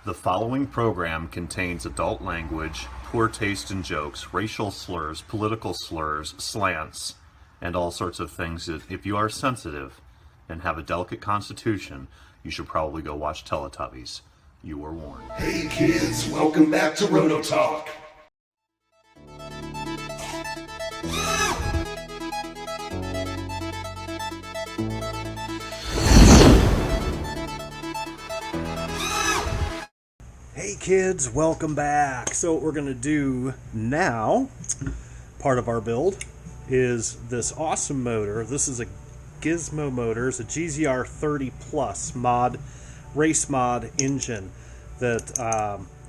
The following program contains adult language, poor taste in jokes, racial slurs, political slurs, slants, and all sorts of things that if you are sensitive and have a delicate constitution, you should probably go watch Teletubbies. You were warned. Hey kids, welcome back to Roto Talk. Hey kids, welcome back. So what we're going to do now, part of our build, is this awesome motor. This is a Gizmo motor. It's a GZR 30 Plus race mod engine that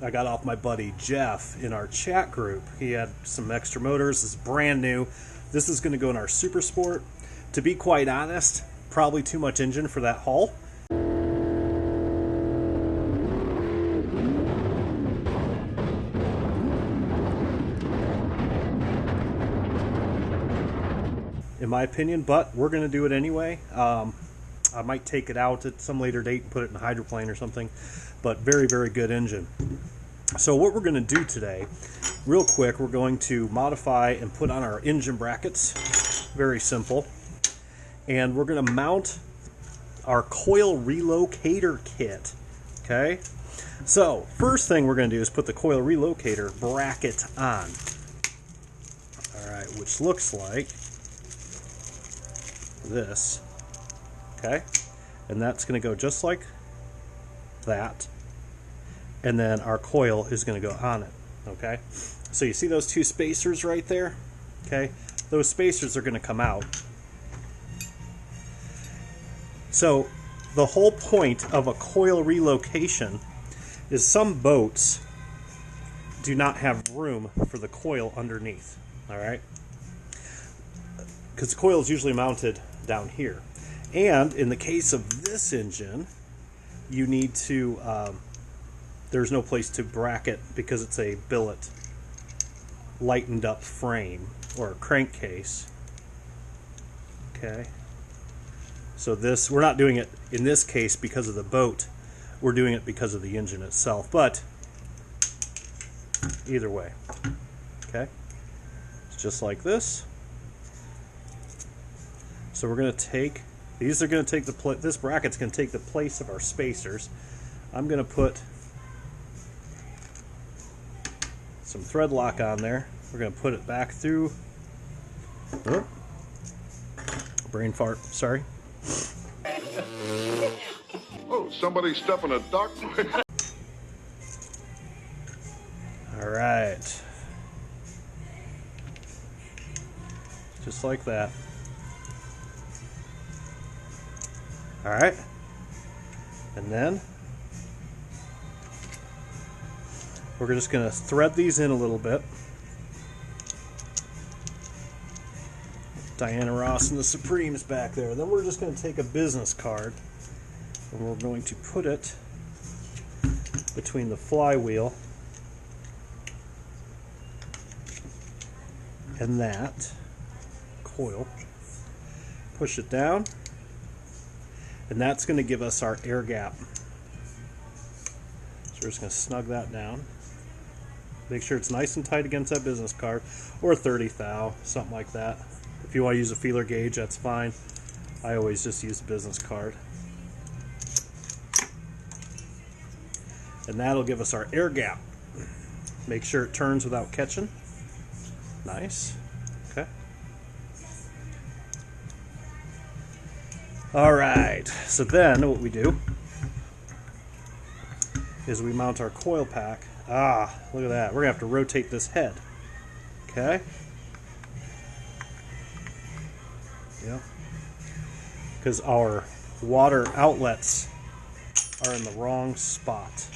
I got off my buddy Jeff in our chat group. He had some extra motors. This is brand new. This is going to go in our Super Sport. To be quite honest, probably too much engine for that haul. In my opinion, but we're going to do it anyway. I might take it out at some later date and put it in a hydroplane or something, but very, very good engine. So what we're going to do today, real quick, we're going to modify and put on our engine brackets. Very simple. And we're going to mount our Coil Relocater kit. Okay? So, first thing we're going to do is put the Coil Relocater bracket on. Alright, which looks like this. Okay, and that's going to go just like that, and then our coil is going to go on it. Okay, so you see those two spacers right there? Okay, those spacers are going to come out. So the whole point of a coil relocation is some boats do not have room for the coil underneath. All right, because the coil is usually mounted down here. And in the case of this engine, you need to, there's no place to bracket because it's a billet lightened up frame or a crankcase. Okay. So this, we're not doing it in this case because of the boat. We're doing it because of the engine itself. But either way, okay. It's just like this. So we're going to take, these are going to take this bracket's going to take the place of our spacers. I'm going to put some thread lock on there. We're going to put it back through. Oh, brain fart, sorry. Oh, somebody's stuffing a duck. All right. Just like that. Alright, and then we're just going to thread these in a little bit. Diana Ross and the Supremes back there. Then we're just going to take a business card and we're going to put it between the flywheel and that coil. Push it down. And that's going to give us our air gap. So we're just going to snug that down. Make sure it's nice and tight against that business card, or 30 thou, something like that. If you want to use a feeler gauge, that's fine. I always just use the business card. And that'll give us our air gap. Make sure it turns without catching. Nice. Okay. Alright, so then what we do is we mount our coil pack. Ah, look at that. We're going to have to rotate this head. Okay? Yeah. Because our water outlets are in the wrong spot.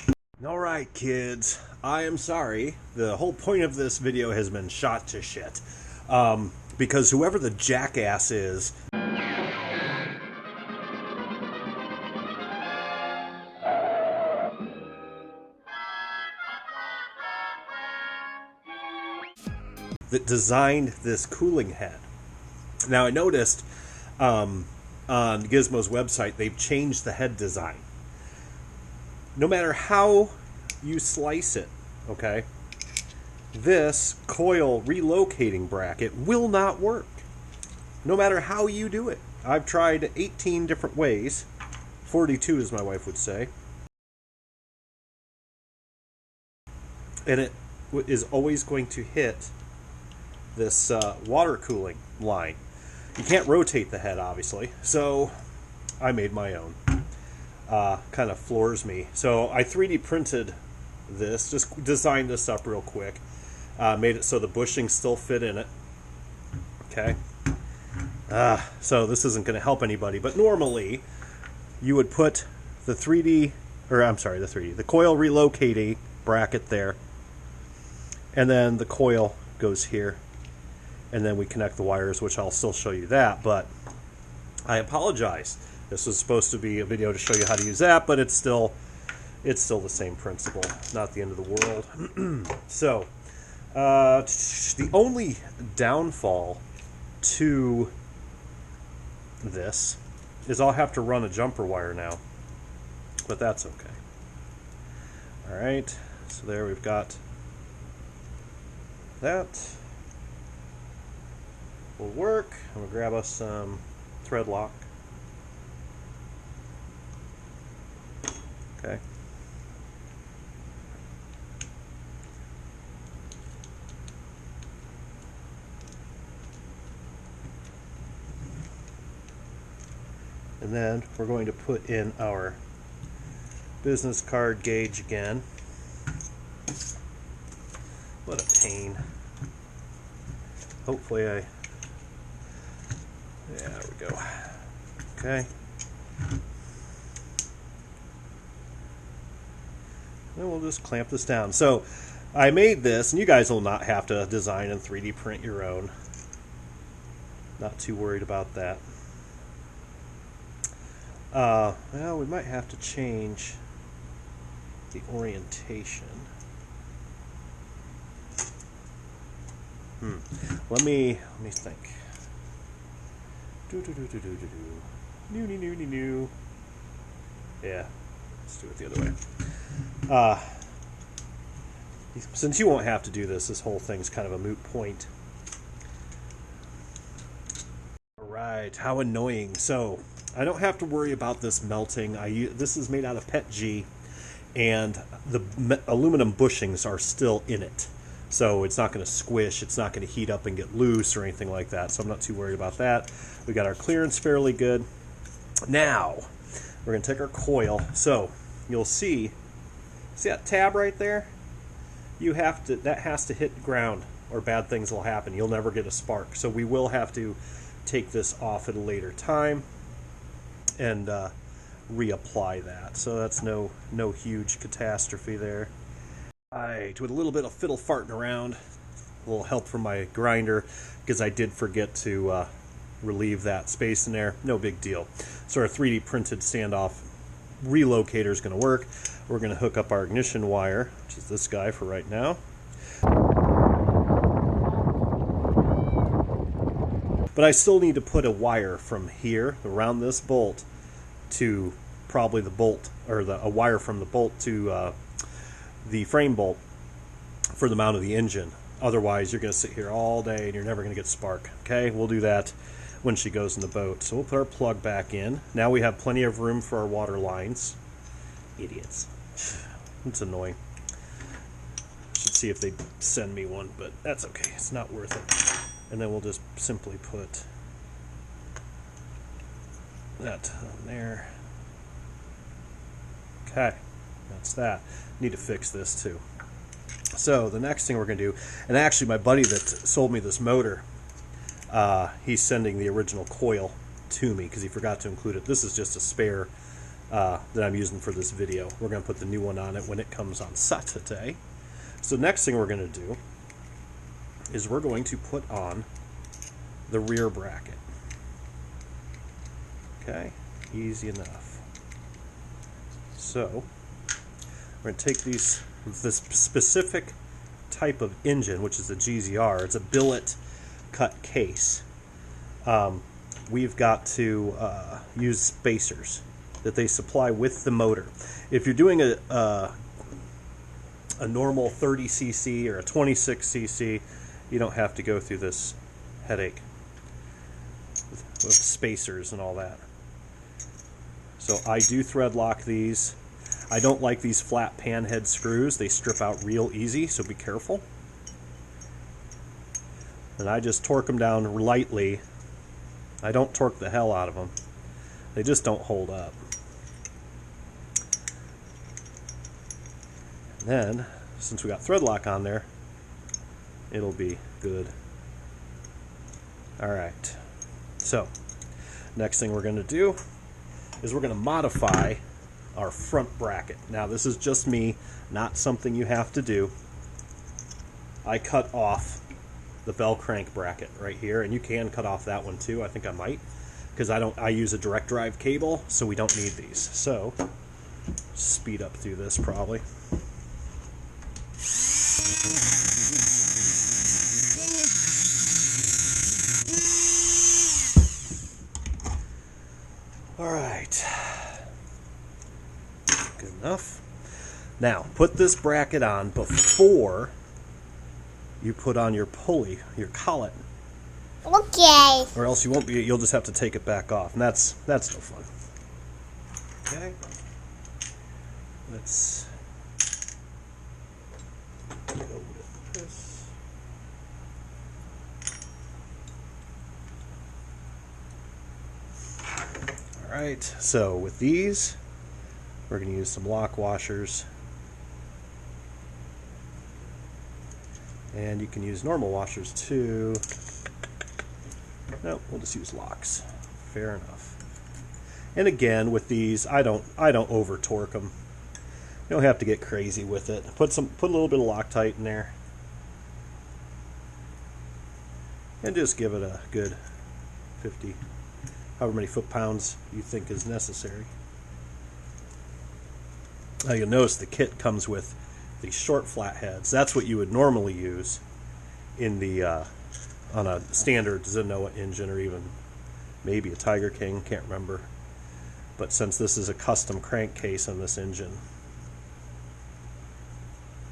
Alright, kids. I am sorry. The whole point of this video has been shot to shit. Because whoever the jackass is that designed this cooling head. Now I noticed on Gizmo's website they've changed the head design. No matter how you slice it, okay? This coil relocating bracket will not work, no matter how you do it. I've tried 18 different ways, 42 as my wife would say, and it is always going to hit this water cooling line. You can't rotate the head, obviously, so I made my own. Kind of floors me. So I 3D printed this, just designed this up real quick. Made it so the bushings still fit in it. Okay. So this isn't going to help anybody, but normally you would put the the coil relocating bracket there, and then the coil goes here, and then we connect the wires, which I'll still show you that, but I apologize. This was supposed to be a video to show you how to use that, but it's still the same principle. Not the end of the world. So the only downfall to this is I'll have to run a jumper wire now, but that's okay. All right, so there we've got that. Will work. I'm gonna grab us some thread lock. Okay. And then we're going to put in our business card gauge again. What a pain. Hopefully yeah, there we go. Okay. And we'll just clamp this down. So I made this, and you guys will not have to design and 3D print your own. Not too worried about that. Well, we might have to change the orientation. Let me think. New. Yeah, let's do it the other way. Since you won't have to do this whole thing's kind of a moot point. Alright, how annoying. So, I don't have to worry about this melting. This is made out of PETG, and the aluminum bushings are still in it. So it's not going to squish, it's not going to heat up and get loose or anything like that. So I'm not too worried about that. We got our clearance fairly good. Now, we're going to take our coil. So you'll see that tab right there? That has to hit the ground or bad things will happen. You'll never get a spark. So we will have to take this off at a later time and reapply that. So that's no huge catastrophe there. Alright, with a little bit of fiddle farting around, a little help from my grinder, because I did forget to relieve that space in there. No big deal. So our 3D printed standoff relocator is going to work. We're going to hook up our ignition wire, which is this guy for right now. But I still need to put a wire from here around this bolt to probably the bolt, or a wire from the bolt to the frame bolt for the mount of the engine. Otherwise, you're going to sit here all day and you're never going to get spark. Okay, we'll do that when she goes in the boat. So we'll put our plug back in. Now we have plenty of room for our water lines. Idiots. It's annoying. Should see if they send me one, but that's okay. It's not worth it. And then we'll just simply put that on there. Okay, that's that. Need to fix this too. So the next thing we're going to do, and actually my buddy that sold me this motor, he's sending the original coil to me because he forgot to include it. This is just a spare that I'm using for this video. We're going to put the new one on it when it comes on Saturday. So next thing we're going to do is we're going to put on the rear bracket. Okay, easy enough. So we're going to take this specific type of engine, which is the GZR. It's a billet cut case. We've got to use spacers that they supply with the motor. If you're doing a normal 30cc or a 26cc, you don't have to go through this headache with spacers and all that. So I do thread lock these. I don't like these flat pan head screws. They strip out real easy, so be careful. And I just torque them down lightly. I don't torque the hell out of them. They just don't hold up. And then, since we got thread lock on there, it'll be good. Alright, so next thing we're going to do is we're going to modify our front bracket. Now this is just me, not something you have to do. I cut off the bell crank bracket right here, and you can cut off that one too. I think I might, because I use a direct drive cable, so we don't need these. So speed up through this probably. All right, good enough. Now put this bracket on before you put on your pulley, your collet. Okay. Or else you won't be. You'll just have to take it back off, and that's no fun. Okay. Let's go with this. All right. So with these, we're going to use some lock washers. And you can use normal washers too. No, we'll just use locks. Fair enough. And again, with these, I don't over torque them. You don't have to get crazy with it. Put a little bit of Loctite in there, and just give it a good 50, however many foot-pounds you think is necessary. Now you'll notice the kit comes with these short flat heads. That's what you would normally use in the on a standard Zenoa engine, or even maybe a Tiger King, can't remember. But since this is a custom crankcase on this engine,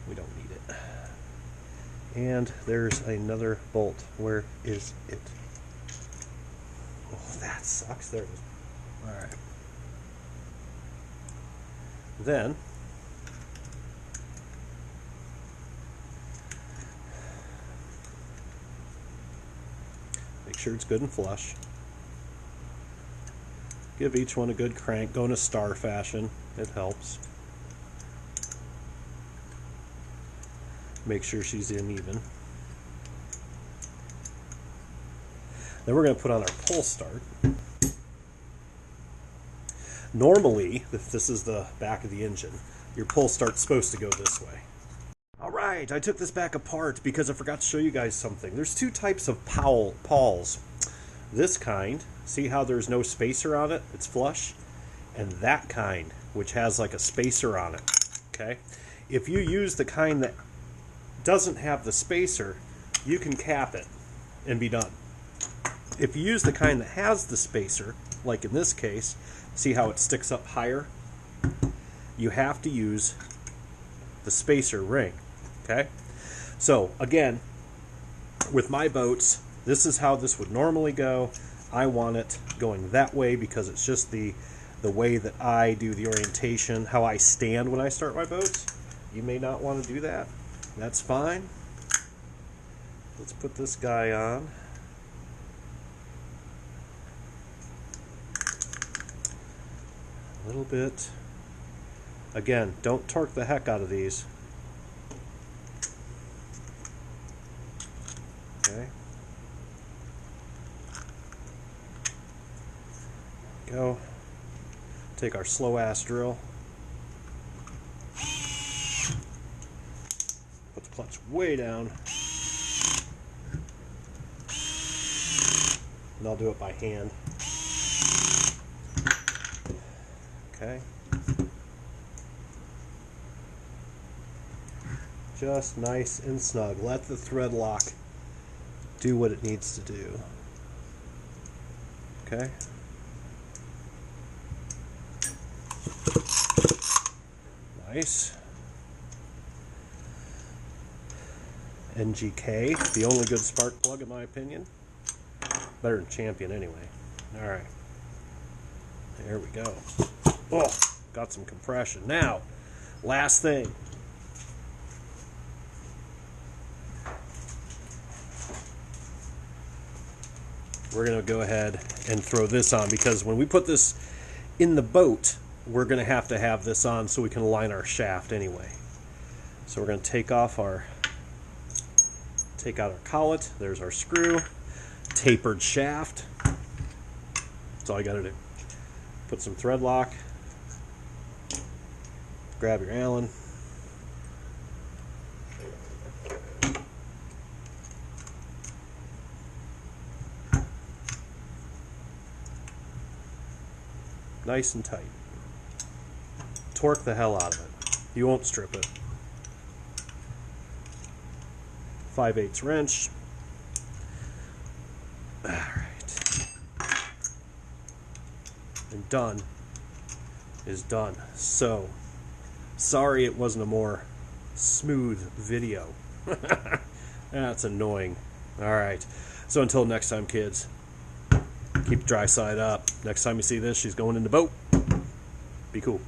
we don't need it. And there's another bolt. Where is it? Oh, that sucks. There it is. Alright. Then make sure it's good and flush. Give each one a good crank. Go in a star fashion. It helps. Make sure she's in even. Then we're going to put on our pull start. Normally, if this is the back of the engine, your pull start's supposed to go this way. Alright, I took this back apart because I forgot to show you guys something. There's two types of pawls. This kind, see how there's no spacer on it? It's flush. And that kind, which has like a spacer on it. Okay? If you use the kind that doesn't have the spacer, you can cap it and be done. If you use the kind that has the spacer, like in this case, see how it sticks up higher? You have to use the spacer ring. Okay? So, again, with my boats, this is how this would normally go. I want it going that way because it's just the way that I do the orientation, how I stand when I start my boats. You may not want to do that. That's fine. Let's put this guy on. A little bit. Again, don't torque the heck out of these. Okay. Go. Take our slow ass drill. Put the clutch way down. And I'll do it by hand. Okay. Just nice and snug. Let the thread lock do what it needs to do. Okay. Nice. NGK, the only good spark plug in my opinion. Better than Champion anyway. Alright. There we go. Oh, got some compression. Now, last thing. We're going to go ahead and throw this on, because when we put this in the boat, we're going to have this on so we can align our shaft anyway. So we're going to take out our collet. There's our screw. Tapered shaft. That's all you got to do. Put some thread lock. Grab your Allen. Nice and tight. Torque the hell out of it. You won't strip it. 5/8 wrench. Alright. And done is done. So, sorry it wasn't a more smooth video. That's annoying. Alright. So until next time, kids, keep the dry side up. Next time you see this, she's going in the boat. Be cool.